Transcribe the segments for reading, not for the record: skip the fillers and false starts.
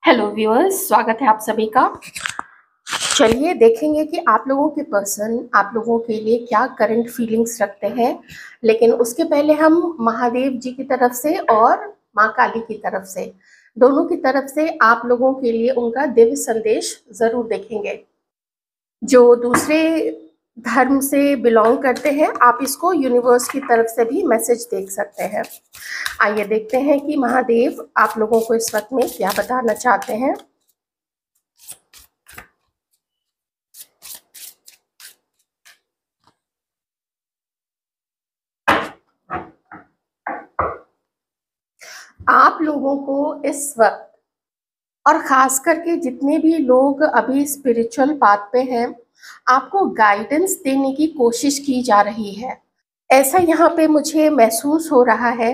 Hello viewers, स्वागत है आप सभी का। चलिए देखेंगे कि आप लोगों के पर्सन आप लोगों के लिए क्या करंट फीलिंग्स रखते हैं। लेकिन उसके पहले हम महादेव जी की तरफ से और माँ काली की तरफ से, दोनों की तरफ से आप लोगों के लिए उनका दिव्य संदेश जरूर देखेंगे। जो दूसरे धर्म से बिलोंग करते हैं, आप इसको यूनिवर्स की तरफ से भी मैसेज देख सकते हैं। आइए देखते हैं कि महादेव आप लोगों को इस वक्त में क्या बताना चाहते हैं। आप लोगों को इस वक्त, और खास करके जितने भी लोग अभी स्पिरिचुअल पाथ पे हैं, आपको गाइडेंस देने की कोशिश की जा रही है। ऐसा यहाँ पे मुझे महसूस हो रहा है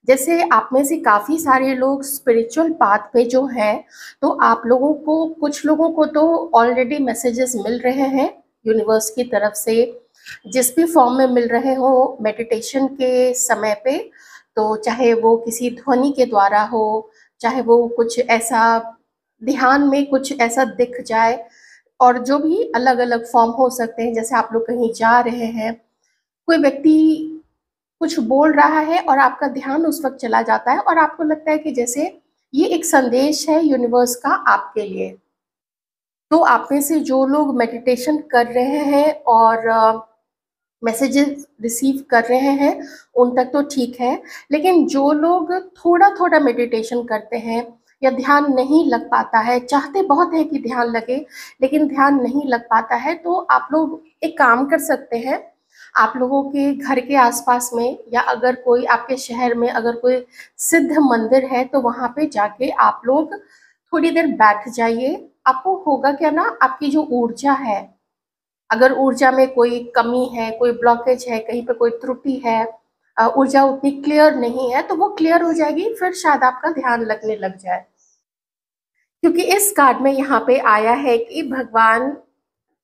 जैसे आप में से काफ़ी सारे लोग स्पिरिचुअल पाथ पे जो हैं, तो आप लोगों को, कुछ लोगों को तो ऑलरेडी मैसेजेस मिल रहे हैं यूनिवर्स की तरफ से, जिस भी फॉर्म में मिल रहे हो मेडिटेशन के समय पे। तो चाहे वो किसी ध्वनि के द्वारा हो, चाहे वो कुछ ऐसा ध्यान में कुछ ऐसा दिख जाए, और जो भी अलग अलग फॉर्म हो सकते हैं। जैसे आप लोग कहीं जा रहे हैं, कोई व्यक्ति कुछ बोल रहा है और आपका ध्यान उस वक्त चला जाता है और आपको लगता है कि जैसे ये एक संदेश है यूनिवर्स का आपके लिए। तो आप में से जो लोग मेडिटेशन कर रहे हैं और मैसेजेस रिसीव कर रहे हैं, उन तक तो ठीक है। लेकिन जो लोग थोड़ा थोड़ा मेडिटेशन करते हैं या ध्यान नहीं लग पाता है, चाहते बहुत है कि ध्यान लगे लेकिन ध्यान नहीं लग पाता है, तो आप लोग एक काम कर सकते हैं। आप लोगों के घर के आसपास में, या अगर कोई आपके शहर में अगर कोई सिद्ध मंदिर है, तो वहाँ पे जाके आप लोग थोड़ी देर बैठ जाइए। आपको होगा क्या ना, आपकी जो ऊर्जा है, अगर ऊर्जा में कोई कमी है, कोई ब्लॉकेज है, कहीं पे कोई त्रुटि है, ऊर्जा उतनी क्लियर नहीं है, तो वो क्लियर हो जाएगी, फिर शायद आपका ध्यान लगने लग जाए। क्योंकि इस कार्ड में यहाँ पे आया है कि भगवान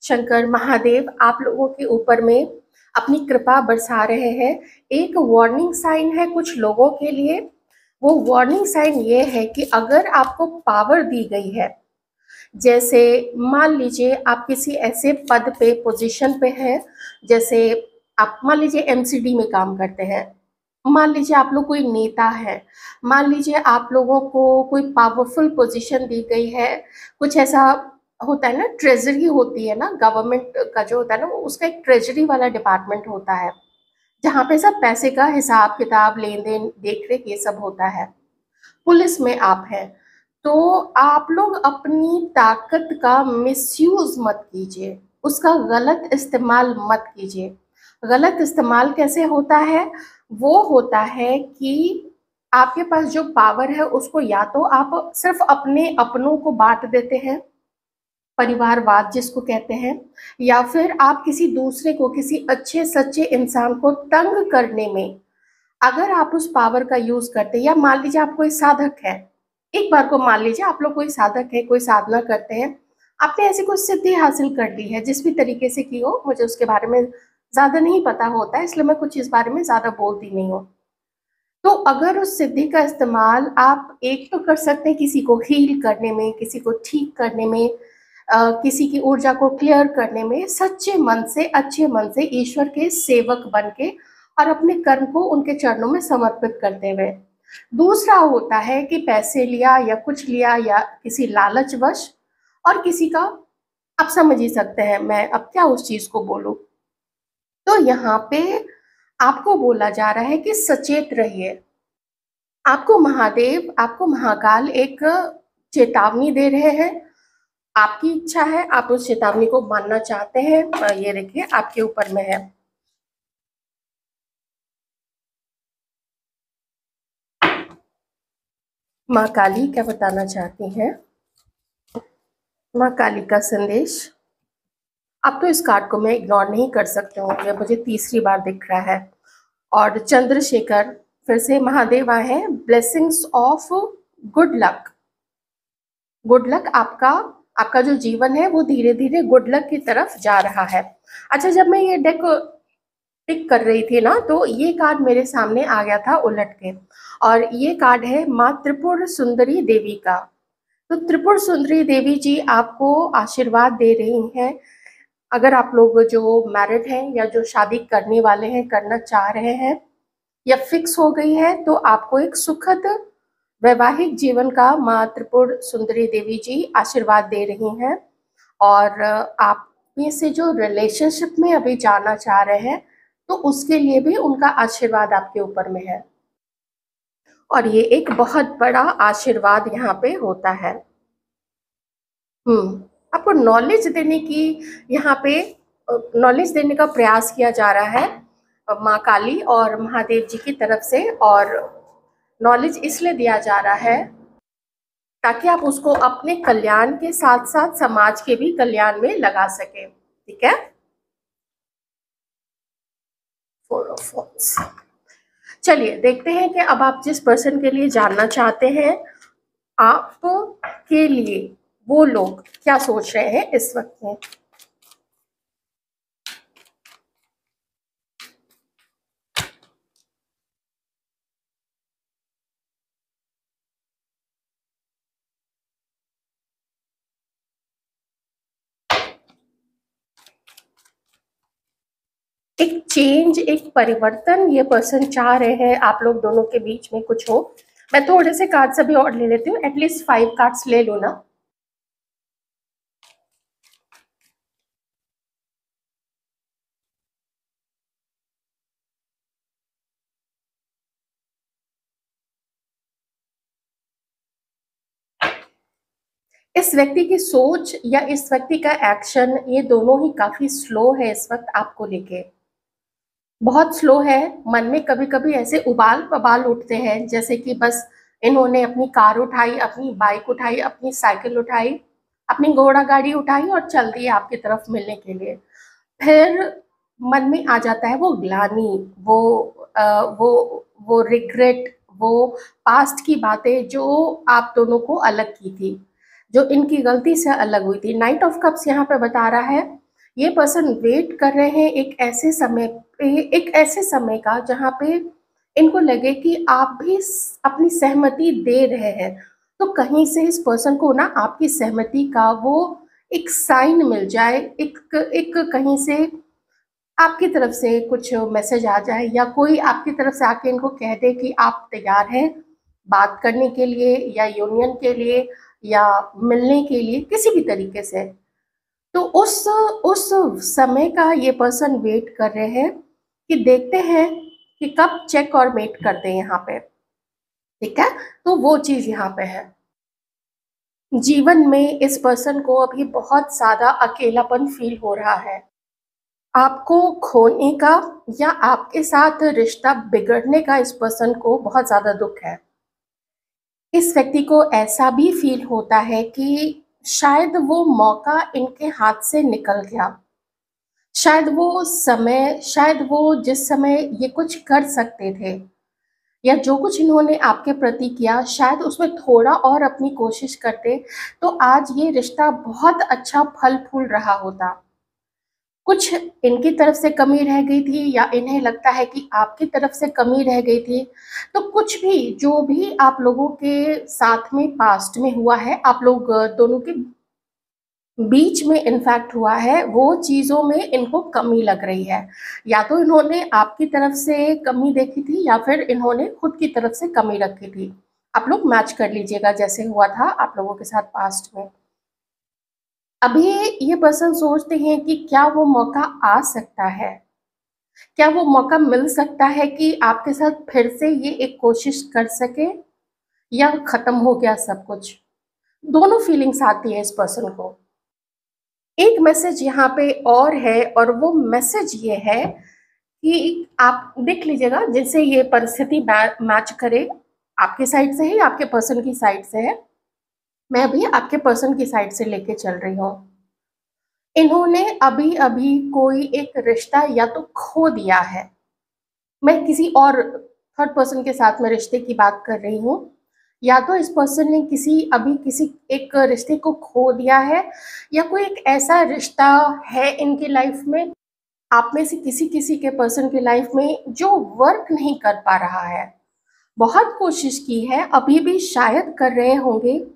शंकर महादेव आप लोगों के ऊपर में अपनी कृपा बरसा रहे हैं। एक वार्निंग साइन है कुछ लोगों के लिए। वो वार्निंग साइन ये है कि अगर आपको पावर दी गई है, जैसे मान लीजिए आप किसी ऐसे पद पे, पोजीशन पे हैं, जैसे आप मान लीजिए एमसीडी में काम करते हैं, मान लीजिए आप लोग कोई नेता है, मान लीजिए आप लोगों को कोई पावरफुल पोजीशन दी गई है। कुछ ऐसा होता है ना, ट्रेजरी होती है ना, गवर्नमेंट का जो होता है ना, उसका एक ट्रेजरी वाला डिपार्टमेंट होता है, जहाँ पे सब पैसे का हिसाब किताब, लेन देन, देख रेख ये सब होता है। पुलिस में आप हैं, तो आप लोग अपनी ताकत का मिसयूज मत कीजिए, उसका गलत इस्तेमाल मत कीजिए। गलत इस्तेमाल कैसे होता है? वो होता है कि आपके पास जो पावर है उसको या तो आप सिर्फ अपने अपनों को बांट देते हैं, परिवारवाद जिसको कहते हैं, या फिर आप किसी दूसरे को, किसी अच्छे सच्चे इंसान को तंग करने में अगर आप उस पावर का यूज करते हैं। या मान लीजिए आप कोई साधक है, एक बार को मान लीजिए आप लोग कोई साधक है, कोई साधना करते हैं, आपने ऐसी कुछ सिद्धि हासिल कर ली है, जिस भी तरीके से की हो, मुझे उसके बारे में ज्यादा नहीं पता होता है, इसलिए मैं कुछ इस बारे में ज्यादा बोलती नहीं हूँ। तो अगर उस सिद्धि का इस्तेमाल आप एक तो कर सकते हैं किसी को हील करने में, किसी को ठीक करने में, किसी की ऊर्जा को क्लियर करने में, सच्चे मन से, अच्छे मन से, ईश्वर के सेवक बन के और अपने कर्म को उनके चरणों में समर्पित करते हुए। दूसरा होता है कि पैसे लिया या कुछ लिया, या किसी लालचवश, और किसी का, आप समझ ही सकते हैं मैं अब क्या उस चीज को बोलूं। तो यहाँ पे आपको बोला जा रहा है कि सचेत रहिए। आपको महादेव, आपको महाकाल एक चेतावनी दे रहे हैं। आपकी इच्छा है, आप उस चेतावनी को मानना चाहते हैं, ये देखिए आपके ऊपर में है। माँ काली क्या बताना चाहती हैं? माँ काली का संदेश। अब तो इस कार्ड को मैं इग्नोर नहीं कर सकती हूँ, ये मुझे तीसरी बार दिख रहा है। और चंद्रशेखर, फिर से महादेव आए हैं। Blessings of good luck. Good luck, आपका आपका जो जीवन है वो धीरे धीरे गुड लक की तरफ जा रहा है। अच्छा, जब मैं ये डेक पिक कर रही थी ना, तो ये कार्ड मेरे सामने आ गया था उलट के, और ये कार्ड है माँ त्रिपुर सुंदरी देवी का। तो त्रिपुर सुंदरी देवी जी आपको आशीर्वाद दे रही हैं। अगर आप लोग जो मैरिड हैं या जो शादी करने वाले हैं, करना चाह रहे हैं या फिक्स हो गई है, तो आपको एक सुखद वैवाहिक जीवन का माँ त्रिपुर सुंदरी देवी जी आशीर्वाद दे रही हैं। और आप में से जो रिलेशनशिप में अभी जाना चाह रहे हैं, तो उसके लिए भी उनका आशीर्वाद आपके ऊपर में है। और ये एक बहुत बड़ा आशीर्वाद यहाँ पे होता है। आपको नॉलेज देने की यहाँ पे नॉलेज देने का प्रयास किया जा रहा है माँ काली और महादेव जी की तरफ से। और नॉलेज इसलिए दिया जा रहा है ताकि आप उसको अपने कल्याण के साथ साथ समाज के भी कल्याण में लगा सके। ठीक है। Four of wands. चलिए देखते हैं कि अब आप जिस पर्सन के लिए जानना चाहते हैं, आप के लिए वो लोग क्या सोच रहे हैं इस वक्त में। एक चेंज, एक परिवर्तन ये पर्सन चाह रहे हैं आप लोग दोनों के बीच में कुछ हो। मैं थोड़े से कार्ड्स अभी और ले लेती हूँ, एटलीस्ट 5 कार्ड्स ले लो ना। इस व्यक्ति की सोच या इस व्यक्ति का एक्शन, ये दोनों ही काफी स्लो है इस वक्त आपको लेके। बहुत स्लो है। मन में कभी कभी ऐसे उबाल पबाल उठते हैं, जैसे कि बस इन्होंने अपनी कार उठाई, अपनी बाइक उठाई, अपनी साइकिल उठाई, अपनी घोड़ा गाड़ी उठाई और चल दिए आपकी तरफ मिलने के लिए। फिर मन में आ जाता है वो ग्लानि, वो रिग्रेट, वो पास्ट की बातें जो आप दोनों को अलग की थी, जो इनकी गलती से अलग हुई थी। नाइट ऑफ कप्स यहाँ पे बता रहा है ये पर्सन वेट कर रहे हैं एक ऐसे समय पे, एक ऐसे समय का जहाँ पे इनको लगे कि आप भी अपनी सहमति दे रहे हैं। तो कहीं से इस पर्सन को ना आपकी सहमति का वो एक साइन मिल जाए, एक एक कहीं से आपकी तरफ से कुछ मैसेज आ जाए, या कोई आपकी तरफ से आके इनको कह दे कि आप तैयार हैं बात करने के लिए या यूनियन के लिए या मिलने के लिए किसी भी तरीके से। तो उस समय का ये पर्सन वेट कर रहे हैं कि देखते हैं कि कब चेक और मेट करते हैं यहाँ पे। ठीक है। तो वो चीज यहाँ पे है। जीवन में इस पर्सन को अभी बहुत ज्यादा अकेलापन फील हो रहा है। आपको खोने का या आपके साथ रिश्ता बिगड़ने का इस पर्सन को बहुत ज्यादा दुख है। इस व्यक्ति को ऐसा भी फील होता है कि शायद वो मौका इनके हाथ से निकल गया। शायद वो समय, शायद वो जिस समय ये कुछ कर सकते थे या जो कुछ इन्होंने आपके प्रति किया, शायद उसमें थोड़ा और अपनी कोशिश करते तो आज ये रिश्ता बहुत अच्छा फल फूल रहा होता। कुछ इनकी तरफ से कमी रह गई थी या इन्हें लगता है कि आपकी तरफ से कमी रह गई थी। तो कुछ भी जो भी आप लोगों के साथ में पास्ट में हुआ है, आप लोग दोनों के बीच में इनफैक्ट हुआ है, वो चीज़ों में इनको कमी लग रही है। या तो इन्होंने आपकी तरफ से कमी देखी थी या फिर इन्होंने खुद की तरफ से कमी रखी थी। आप लोग मैच कर लीजिएगा जैसे हुआ था आप लोगों के साथ पास्ट में। अभी ये पर्सन सोचते हैं कि क्या वो मौका आ सकता है, क्या वो मौका मिल सकता है कि आपके साथ फिर से ये एक कोशिश कर सके, या खत्म हो गया सब कुछ। दोनों फीलिंग्स आती है इस पर्सन को। एक मैसेज यहाँ पे और है, और वो मैसेज ये है कि आप देख लीजिएगा जिनसे ये परिस्थिति मैच करे, आपके साइड से है या आपके पर्सन की साइड से है। मैं भी आपके पर्सन की साइड से लेके चल रही हूँ। इन्होंने अभी अभी कोई एक रिश्ता या तो खो दिया है। मैं किसी और थर्ड पर्सन के साथ में रिश्ते की बात कर रही हूँ। या तो इस पर्सन ने किसी एक रिश्ते को खो दिया है, या कोई एक ऐसा रिश्ता है इनकी लाइफ में, आप में से किसी किसी के पर्सन की लाइफ में, जो वर्क नहीं कर पा रहा है। बहुत कोशिश की है, अभी भी शायद कर रहे होंगे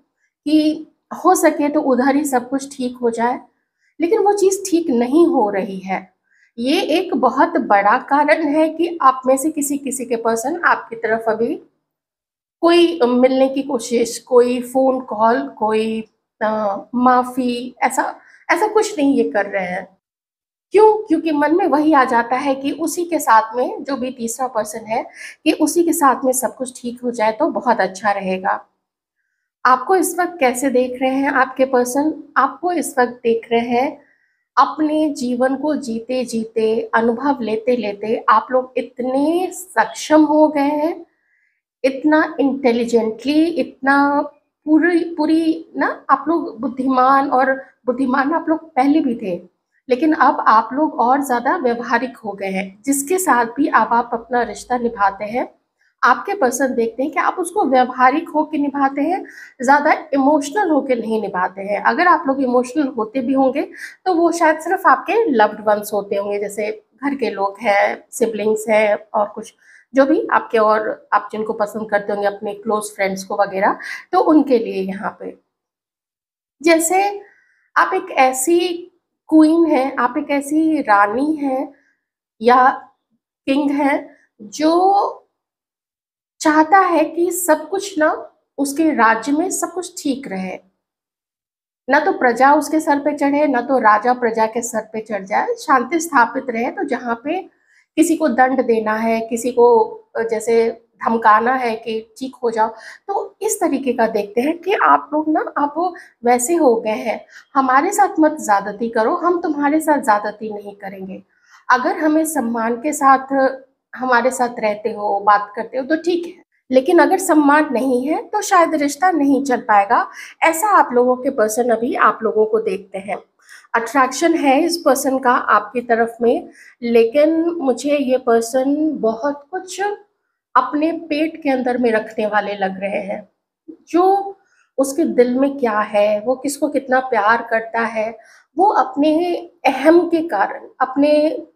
कि हो सके तो उधर ही सब कुछ ठीक हो जाए, लेकिन वो चीज़ ठीक नहीं हो रही है। ये एक बहुत बड़ा कारण है कि आप में से किसी किसी के पर्सन आपकी तरफ अभी कोई मिलने की कोशिश, कोई फ़ोन कॉल, कोई माफ़ी, ऐसा ऐसा कुछ नहीं ये कर रहे हैं। क्यों? क्योंकि मन में वही आ जाता है कि उसी के साथ में जो भी तीसरा पर्सन है, कि उसी के साथ में सब कुछ ठीक हो जाए तो बहुत अच्छा रहेगा। आपको इस वक़्त कैसे देख रहे हैं आपके पर्सन? आपको इस वक़्त देख रहे हैं अपने जीवन को जीते-जीते, अनुभव लेते-लेते आप लोग इतने सक्षम हो गए हैं, इतना इंटेलिजेंटली, इतना पूरी पूरी ना आप लोग बुद्धिमान, और बुद्धिमान आप लोग पहले भी थे, लेकिन अब आप लोग और ज़्यादा व्यावहारिक हो गए हैं। जिसके साथ भी अब आप अपना रिश्ता निभाते हैं, आपके पर्सन देखते हैं कि आप उसको व्यावहारिक होके निभाते हैं, ज़्यादा इमोशनल होके नहीं निभाते हैं। अगर आप लोग इमोशनल होते भी होंगे, तो वो शायद सिर्फ़ आपके लव्ड वन्स होते होंगे, जैसे घर के लोग हैं, सिबलिंग्स हैं और कुछ जो भी आपके, और आप जिनको पसंद करते होंगे अपने क्लोज़ फ्रेंड्स को वग़ैरह, तो उनके लिए यहाँ पे। जैसे आप एक ऐसी क्वीन हैं, आप एक ऐसी रानी हैं या किंग हैं, जो चाहता है कि सब कुछ ना उसके राज्य में सब कुछ ठीक रहे। ना तो प्रजा उसके सर पे चढ़े, ना तो राजा प्रजा के सर पे चढ़ जाए, शांति स्थापित रहे। तो जहाँ पे किसी को दंड देना है, किसी को जैसे धमकाना है कि ठीक हो जाओ, तो इस तरीके का देखते हैं कि आप लोग ना अब वैसे हो गए हैं, हमारे साथ मत ज़्यादती करो, हम तुम्हारे साथ ज़्यादती नहीं करेंगे। अगर हमें सम्मान के साथ हमारे साथ रहते हो, बात करते हो तो ठीक है, लेकिन अगर सम्मान नहीं है तो शायद रिश्ता नहीं चल पाएगा। ऐसा आप लोगों के पर्सन अभी आप लोगों को देखते हैं। अट्रैक्शन है इस पर्सन का आपकी तरफ में, लेकिन मुझे ये पर्सन बहुत कुछ अपने पेट के अंदर में रखने वाले लग रहे हैं। जो उसके दिल में क्या है, वो किसको कितना प्यार करता है, वो अपने अहम के कारण, अपने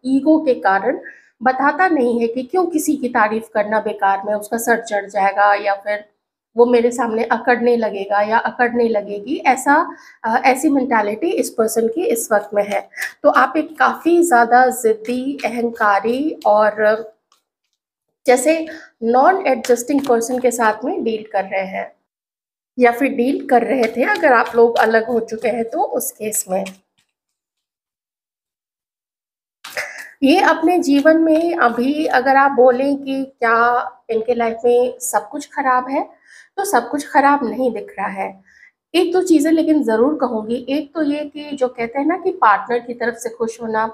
ईगो के कारण बताता नहीं है कि क्यों किसी की तारीफ करना बेकार में उसका सर चढ़ जाएगा, या फिर वो मेरे सामने अकड़ने लगेगा या अकड़ने लगेगी। ऐसी मेंटालिटी इस पर्सन की इस वक्त में है। तो आप एक काफ़ी ज़्यादा ज़िद्दी, अहंकारी और जैसे नॉन एडजस्टिंग पर्सन के साथ में डील कर रहे हैं, या फिर डील कर रहे थे अगर आप लोग अलग हो चुके हैं तो उस केस में। ये अपने जीवन में अभी अगर आप बोलें कि क्या इनके लाइफ में सब कुछ खराब है, तो सब कुछ खराब नहीं दिख रहा है। एक दो चीज़ें लेकिन ज़रूर कहूँगी। एक तो ये कि जो कहते हैं ना कि पार्टनर की तरफ से खुश होना,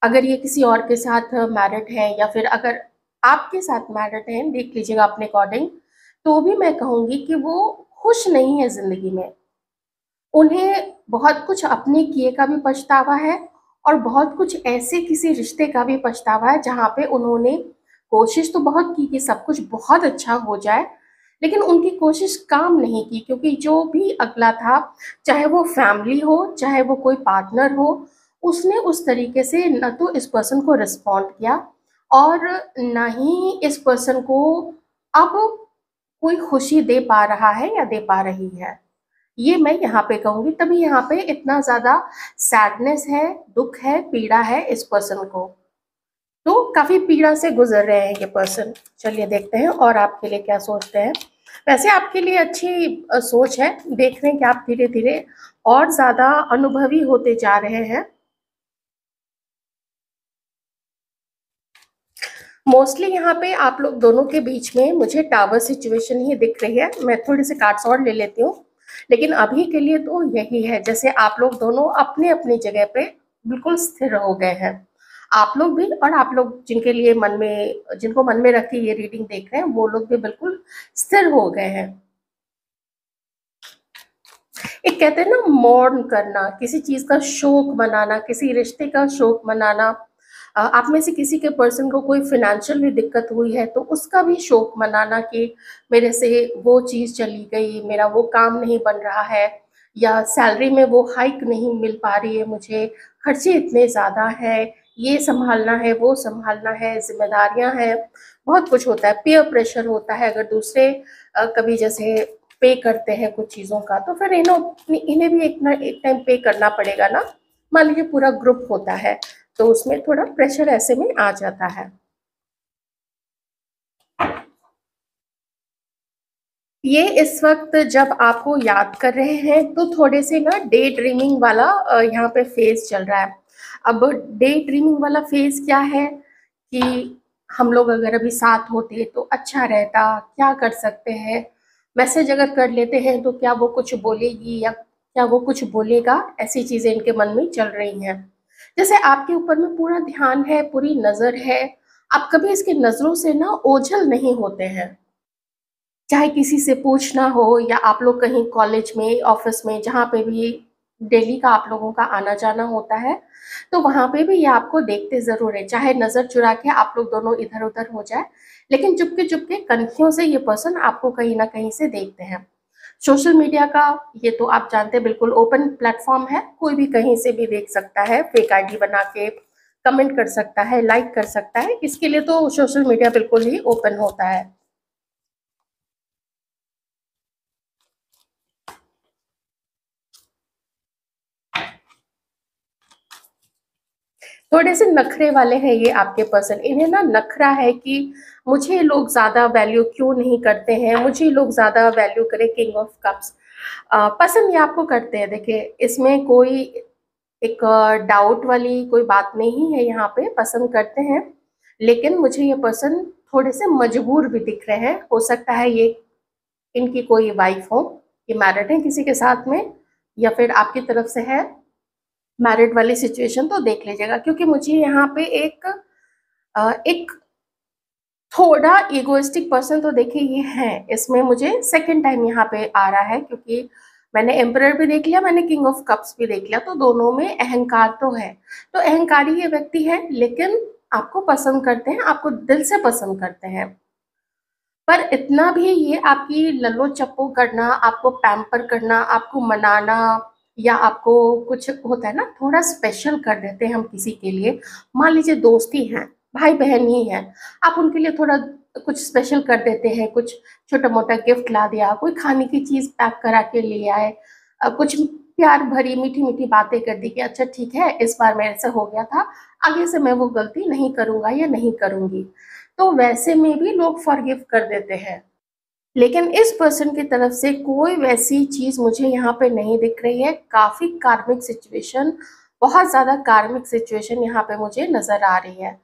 अगर ये किसी और के साथ मैरिड है या फिर अगर आपके साथ मैरिड हैं, देख लीजिएगा अपने अकॉर्डिंग, तो भी मैं कहूँगी कि वो खुश नहीं है ज़िंदगी में। उन्हें बहुत कुछ अपने किए का भी पछतावा है, और बहुत कुछ ऐसे किसी रिश्ते का भी पछतावा है जहाँ पे उन्होंने कोशिश तो बहुत की कि सब कुछ बहुत अच्छा हो जाए, लेकिन उनकी कोशिश काम नहीं की, क्योंकि जो भी अगला था, चाहे वो फैमिली हो, चाहे वो कोई पार्टनर हो, उसने उस तरीके से न तो इस पर्सन को रिस्पॉन्ड किया, और ना ही इस पर्सन को अब कोई खुशी दे पा रहा है या दे पा रही है। ये मैं यहाँ पे कहूँगी, तभी यहाँ पे इतना ज़्यादा सैडनेस है, दुःख है, पीड़ा है इस पर्सन को। तो काफ़ी पीड़ा से गुज़र रहे हैं ये पर्सन। चलिए देखते हैं और आपके लिए क्या सोचते हैं। वैसे आपके लिए अच्छी सोच है, देख रहे हैं कि आप धीरे-धीरे और ज़्यादा अनुभवी होते जा रहे हैं। मोस्टली यहाँ पे आप लोग दोनों के बीच में मुझे टावर सिचुएशन ही दिख रही है। मैं थोड़े-से कार्ड्स और ले लेती हूँ, लेकिन अभी के लिए तो यही है। जैसे आप लोग दोनों अपनी-अपनी जगह पे बिल्कुल स्थिर हो गए हैं। आप लोग भी, और आप लोग जिनके लिए जिनको मन में रख के ये रीडिंग देख रहे हैं, वो लोग भी बिल्कुल स्थिर हो गए हैं। एक कहते हैं ना मौन करना, किसी चीज़ का शोक मनाना, किसी रिश्ते का शोक मनाना। आप में से किसी के पर्सन को कोई फ़ाइनेंशियल भी दिक्कत हुई है, तो उसका भी शोक मनाना कि मेरे से वो चीज़ चली गई, मेरा वो काम नहीं बन रहा है, या सैलरी में वो हाइक नहीं मिल पा रही है मुझे, खर्चे इतने ज़्यादा हैं, ये सँभालना है, वो सँभालना है, ज़िम्मेदारियाँ हैं, बहुत कुछ होता है। पीयर प्रेशर होता है, अगर दूसरे कभी जैसे पे करते हैं कुछ चीज़ों का, तो फिर इन्हें भी एक ना एक टाइम पे करना पड़ेगा ना। मान लीजिए पूरा ग्रुप होता है, तो उसमें थोड़ा प्रेशर ऐसे में आ जाता है। ये इस वक्त जब आपको याद कर रहे हैं तो थोड़े से ना डे ड्रीमिंग वाला यहाँ पे फेज चल रहा है। अब डे ड्रीमिंग वाला फेज क्या है कि हम लोग अगर अभी साथ होते तो अच्छा रहता, क्या कर सकते हैं, मैसेज अगर कर लेते हैं तो क्या वो कुछ बोलेगी या क्या वो कुछ बोलेगा, ऐसी चीजें इनके मन में चल रही हैं। जैसे आपके ऊपर में पूरा ध्यान है, पूरी नजर है, आप कभी इसकी नजरों से ना ओझल नहीं होते हैं। चाहे किसी से पूछना हो या आप लोग कहीं कॉलेज में, ऑफिस में, जहाँ पे भी डेली का आप लोगों का आना जाना होता है, तो वहां पे भी ये आपको देखते जरूर है। चाहे नजर चुरा के आप लोग दोनों इधर उधर हो जाए, लेकिन चुपके चुपके कनखियों से ये पर्सन आपको कहीं ना कहीं से देखते हैं। सोशल मीडिया का ये तो आप जानते हैं बिल्कुल ओपन प्लेटफॉर्म है, कोई भी कहीं से भी देख सकता है, फेक आईडी बना के कमेंट कर सकता है, लाइक कर सकता है, इसके लिए तो सोशल मीडिया बिल्कुल ही ओपन होता है। थोड़े से नखरे वाले हैं ये आपके पर्सन। इन्हें ना नखरा है कि मुझे लोग ज्यादा वैल्यू क्यों नहीं करते हैं, मुझे लोग ज्यादा वैल्यू करें। किंग ऑफ कप्स पसंद ये आपको करते हैं, देखिए इसमें कोई एक डाउट वाली कोई बात नहीं है, यहाँ पे पसंद करते हैं। लेकिन मुझे ये पर्सन थोड़े से मजबूर भी दिख रहे हैं। हो सकता है ये इनकी कोई वाइफ हो, ये मैरिड है किसी के साथ में, या फिर आपकी तरफ से है। मैरिड वाली सिचुएशन तो देख लीजिएगा, क्योंकि मुझे यहाँ पे एक थोड़ा इगोइस्टिक पर्सन तो देखिए ये है। इसमें मुझे सेकंड टाइम यहाँ पे आ रहा है, क्योंकि मैंने एम्परर भी देख लिया, मैंने किंग ऑफ कप्स भी देख लिया, तो दोनों में अहंकार तो है। तो अहंकारी ये व्यक्ति है, लेकिन आपको पसंद करते हैं, आपको दिल से पसंद करते हैं। पर इतना भी ये आपकी लल्लो चप्पो करना, आपको पैम्पर करना, आपको मनाना, या आपको कुछ होता है ना थोड़ा स्पेशल कर देते हैं हम किसी के लिए। मान लीजिए दोस्ती हैं, भाई बहन ही हैं, आप उनके लिए थोड़ा कुछ स्पेशल कर देते हैं, कुछ छोटा मोटा गिफ्ट ला दिया, कोई खाने की चीज पैक करा के ले आए, कुछ प्यार भरी मीठी मीठी बातें कर दी कि अच्छा ठीक है इस बार मेरे से हो गया था, आगे से मैं वो गलती नहीं करूंगा या नहीं करूंगी। तो वैसे में भी लोग फॉरगिव कर देते हैं। लेकिन इस पर्सन की तरफ से कोई वैसी चीज मुझे यहाँ पे नहीं दिख रही है। काफी कार्मिक सिचुएशन, बहुत ज्यादा कार्मिक सिचुएशन यहाँ पे मुझे नजर आ रही है,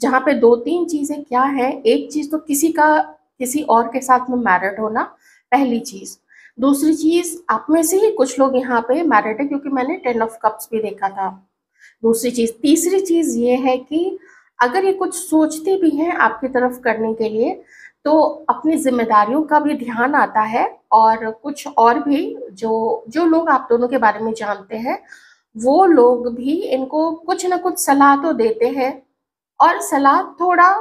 जहाँ पे दो तीन चीजें क्या है। एक चीज तो किसी और के साथ में मैरिड होना, पहली चीज। दूसरी चीज आप में से ही कुछ लोग यहाँ पे मैरिड है, क्योंकि मैंने 10 ऑफ कप्स भी देखा था। दूसरी चीज, तीसरी चीज ये है कि अगर ये कुछ सोचते भी हैं आपकी तरफ करने के लिए, तो अपनी जिम्मेदारियों का भी ध्यान आता है। और कुछ और भी जो जो लोग आप दोनों के बारे में जानते हैं, वो लोग भी इनको कुछ ना कुछ सलाह तो देते हैं, और सलाह थोड़ा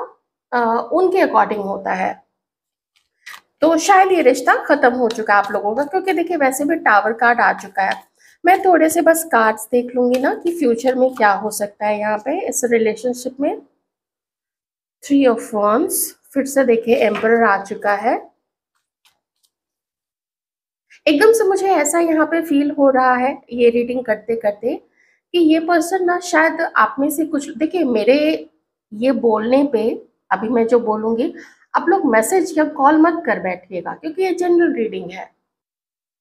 उनके अकॉर्डिंग होता है। तो शायद ये रिश्ता खत्म हो चुका है आप लोगों का, क्योंकि देखिए वैसे भी टावर कार्ड आ चुका है। मैं थोड़े से बस कार्ड्स देख लूंगी ना कि फ्यूचर में क्या हो सकता है यहाँ पे इस रिलेशनशिप में। 3 ऑफ wands, फिर से देखिए एम्परर आ चुका है। एकदम से मुझे ऐसा यहाँ पे फील हो रहा है ये रीडिंग करते करते कि ये पर्सन ना शायद आप में से कुछ, देखिए मेरे ये बोलने पे अभी मैं जो बोलूंगी, आप लोग मैसेज या कॉल मत कर बैठिएगा, क्योंकि ये जनरल रीडिंग है।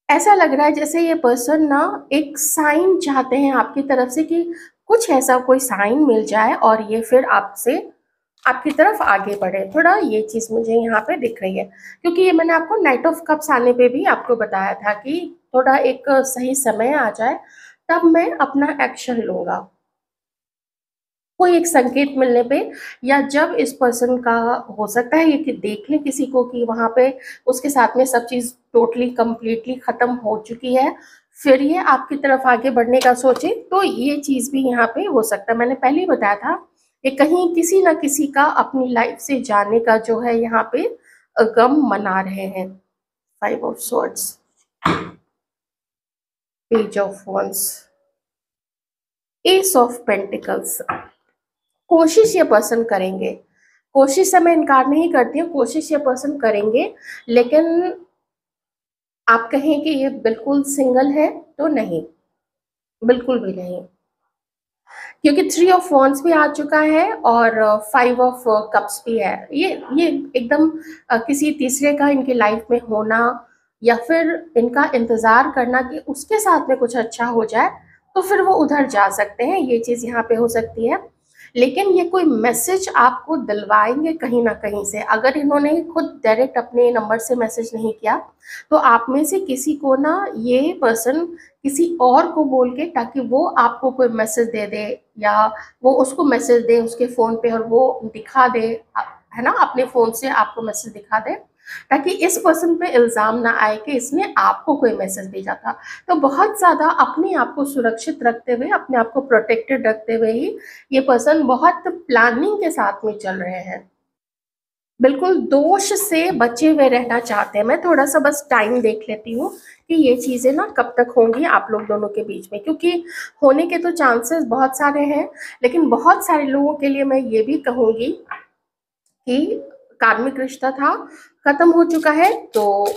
ऐसा लग रहा है जैसे ये पर्सन ना एक साइन चाहते हैं आपकी तरफ से, कि कुछ ऐसा कोई साइन मिल जाए और ये फिर आपसे आपकी तरफ आगे बढ़े। थोड़ा ये चीज मुझे यहाँ पे दिख रही है, क्योंकि ये मैंने आपको नाइट ऑफ कप्स आने पे भी आपको बताया था कि थोड़ा एक सही समय आ जाए तब मैं अपना एक्शन लूंगा। कोई एक संकेत मिलने पे, या जब इस पर्सन का हो सकता है ये कि देख ले किसी को कि वहां पे उसके साथ में सब चीज टोटली कंप्लीटली खत्म हो चुकी है, फिर ये आपकी तरफ आगे बढ़ने का सोचे, तो ये चीज भी यहाँ पे हो सकता है। मैंने पहले ही बताया था कि कहीं किसी ना किसी का अपनी लाइफ से जाने का जो है यहाँ पे गम मना रहे हैं। 5 of swords, page of wands, S of pentacles. कोशिश ये पर्सन करेंगे, कोशिश से मैं इनकार नहीं करती हूँ, कोशिश ये पर्सन करेंगे, लेकिन आप कहें कि ये बिल्कुल सिंगल है तो नहीं, बिल्कुल भी नहीं, क्योंकि थ्री ऑफ वॉन्ड्स भी आ चुका है और फाइव ऑफ कप्स भी है। ये एकदम किसी तीसरे का इनकी लाइफ में होना या फिर इनका इंतजार करना कि उसके साथ में कुछ अच्छा हो जाए, तो फिर वो उधर जा सकते हैं, ये चीज यहाँ पे हो सकती है। लेकिन ये कोई मैसेज आपको दिलवाएंगे कहीं ना कहीं से, अगर इन्होंने खुद डायरेक्ट अपने नंबर से मैसेज नहीं किया, तो आप में से किसी को ना ये पर्सन किसी और को बोल के, ताकि वो आपको कोई मैसेज दे दे या वो उसको मैसेज दे उसके फ़ोन पे और वो दिखा दे, है ना, अपने फ़ोन से आपको मैसेज दिखा दे, ताकि इस पर्सन पे इल्ज़ाम ना आए कि इसने आपको कोई मैसेज भेजा था। तो बहुत ज़्यादा अपने आप को सुरक्षित रखते हुए, अपने आप को प्रोटेक्टेड रखते हुए ही ये पर्सन बहुत प्लानिंग के साथ में चल रहे हैं। बिल्कुल दोष से बचे हुए रहना चाहते हैं। मैं थोड़ा-सा बस टाइम देख लेती हूँ कि ये चीज़ें ना कब तक होंगी आप लोग दोनों के बीच में, क्योंकि होने के तो चांसेस बहुत सारे हैं, लेकिन बहुत सारे लोगों के लिए मैं ये भी कहूँगी कि कार्मिक रिश्ता था, खत्म हो चुका है, तो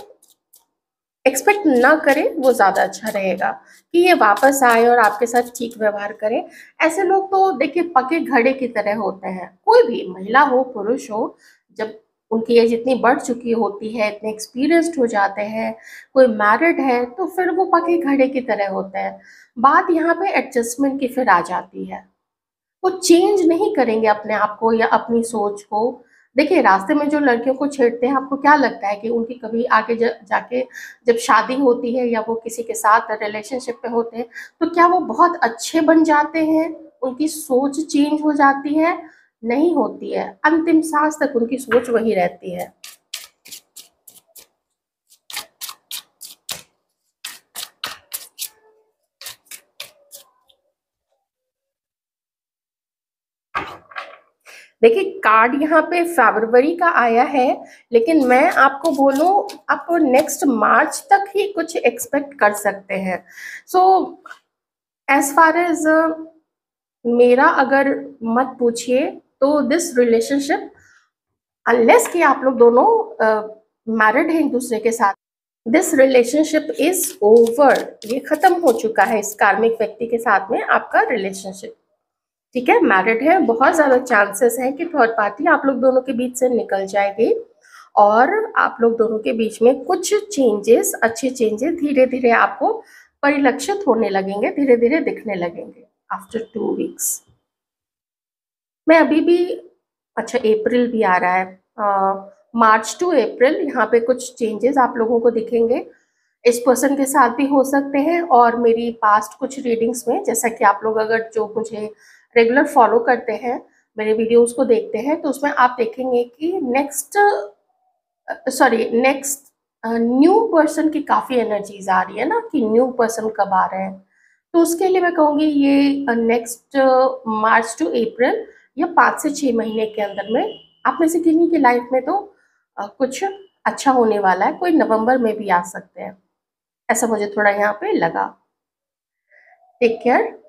एक्सपेक्ट ना करें, वो ज़्यादा अच्छा रहेगा कि ये वापस आए और आपके साथ ठीक व्यवहार करे। ऐसे लोग तो देखिए पके घड़े की तरह होते हैं, कोई भी महिला हो पुरुष हो, जब उनकी एज इतनी बढ़ चुकी होती है, इतने एक्सपीरियंस्ड हो जाते हैं, कोई मैरिड है, तो फिर वो पके घड़े की तरह होते हैं। बात यहाँ पे एडजस्टमेंट की फिर आ जाती है, वो चेंज नहीं करेंगे अपने आप को या अपनी सोच को। देखिए रास्ते में जो लड़कियों को छेड़ते हैं, आपको क्या लगता है कि उनकी कभी आगे जाके जब शादी होती है या वो किसी के साथ रिलेशनशिप पे होते हैं, तो क्या वो बहुत अच्छे बन जाते हैं, उनकी सोच चेंज हो जाती है? नहीं होती है, अंतिम सांस तक उनकी सोच वही रहती है। देखिए कार्ड यहाँ पे फरवरी का आया है, लेकिन मैं आपको बोलूँ, आप नेक्स्ट मार्च तक ही कुछ एक्सपेक्ट कर सकते हैं। सो एज फार एज मेरा अगर मत पूछिए, तो दिस रिलेशनशिप, अनलेस कि आप लोग दोनों मैरिड हैं एक दूसरे के साथ, दिस रिलेशनशिप इज ओवर, ये खत्म हो चुका है इस कार्मिक व्यक्ति के साथ में आपका रिलेशनशिप। ठीक है, मैरिड है, बहुत ज़्यादा चांसेस हैं कि थर्ड पार्टी आप लोग दोनों के बीच से निकल जाएगी और आप लोग दोनों के बीच में कुछ चेंजेस, अच्छे चेंजेस धीरे धीरे आपको परिलक्षित होने लगेंगे, धीरे धीरे दिखने लगेंगे आफ्टर 2 वीक्स। मैं अभी भी, अच्छा अप्रैल भी आ रहा है, मार्च टू अप्रैल यहाँ पे कुछ चेंजेस आप लोगों को दिखेंगे, इस पर्सन के साथ भी हो सकते हैं। और मेरी पास्ट कुछ रीडिंग्स में, जैसा कि आप लोग अगर जो मुझे रेगुलर फॉलो करते हैं, मेरे वीडियोस को देखते हैं, तो उसमें आप देखेंगे कि नेक्स्ट न्यू पर्सन की काफ़ी एनर्जीज आ रही है ना, कि न्यू पर्सन कब आ रहे हैं। तो उसके लिए मैं कहूँगी ये नेक्स्ट मार्च टू अप्रैल या 5 से 6 महीने के अंदर में आप में से किन्हीं की लाइफ में तो कुछ अच्छा होने वाला है, कोई नवंबर में भी आ सकते हैं, ऐसा मुझे थोड़ा यहाँ पे लगा। Take care.